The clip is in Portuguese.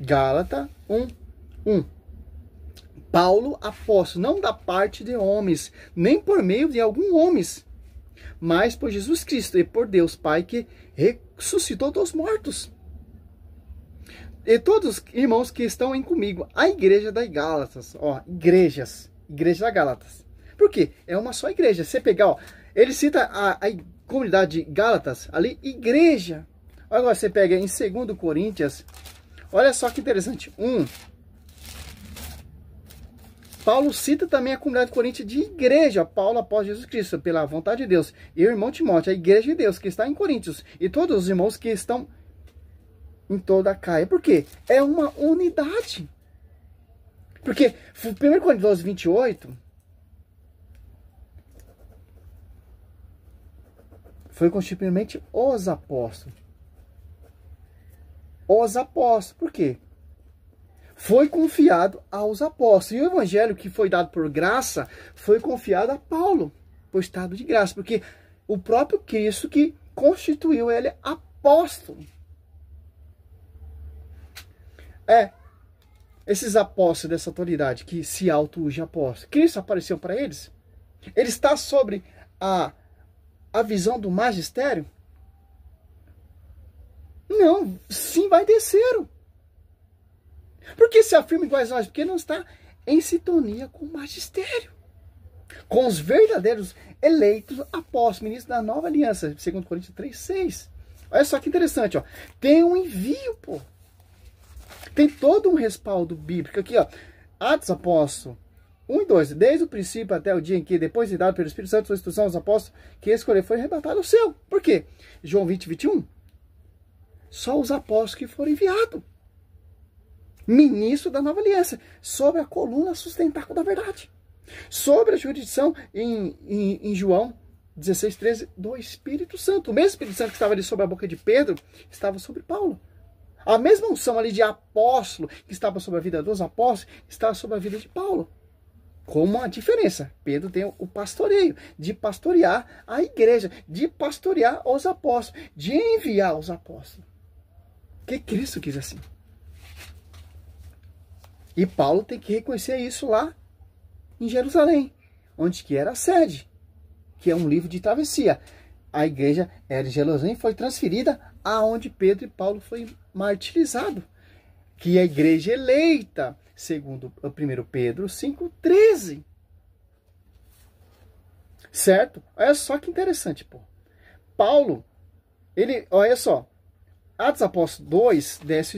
Gálatas 1:1. Paulo, apóstolo, não da parte de homens, nem por meio de alguns homens, mas por Jesus Cristo e por Deus Pai que ressuscitou dos mortos. E todos os irmãos que estão em comigo, a igreja da Gálatas, ó, igreja da Gálatas. Por quê? É uma só igreja. Você pegar, ó, ele cita a comunidade de Gálatas ali, igreja. Agora você pega em 2 Coríntios, olha só que interessante, Paulo cita também a comunidade de Coríntios de igreja, Paulo após Jesus Cristo, pela vontade de Deus, e o irmão Timóteo, a igreja de Deus que está em Coríntios, e todos os irmãos que estão em toda a Caia. Por quê? É uma unidade. Porque 1 Coríntios 12:28 foi constitucionalmente os apóstolos. Os apóstolos. Por quê? Foi confiado aos apóstolos. E o evangelho que foi dado por graça foi confiado a Paulo, por estado de graça. Porque o próprio Cristo que constituiu ele apóstolo. Esses apóstolos dessa autoridade que se auto-ungem apóstolo, Cristo apareceu para eles? Ele está sobre a visão do magistério? Não, sim, vai descer. Por que se afirma iguais nós? Porque não está em sintonia com o magistério, com os verdadeiros eleitos apóstolos, ministros da nova aliança, 2 Coríntios 3:6. Olha só que interessante, ó. Tem um envio, pô. Tem todo um respaldo bíblico aqui, ó. Atos Apóstolos 1:2. Desde o princípio até o dia em que, depois de dado pelo Espírito Santo, sua instrução aos apóstolos, que escolher foi arrebatado o seu. Por quê? João 20:21. Só os apóstolos que foram enviados. Ministro da nova aliança. Sobre a coluna sustentáculo da verdade. Sobre a jurisdição em João 16:13 do Espírito Santo. O mesmo Espírito Santo que estava ali sobre a boca de Pedro, estava sobre Paulo. A mesma unção ali de apóstolo que estava sobre a vida dos apóstolos, estava sobre a vida de Paulo. Com uma diferença. Pedro tem o pastoreio, de pastorear a igreja, de pastorear os apóstolos, de enviar os apóstolos. Que Cristo quis assim. E Paulo tem que reconhecer isso lá em Jerusalém, onde que era a sede, que é um livro de travessia. A igreja era em Jerusalém, foi transferida aonde Pedro e Paulo foi martirizado, que é a igreja eleita, segundo 1 Pedro 5:13. Certo? Olha só que interessante, pô. Paulo, ele, olha só, Atos Apóstolos 2, desce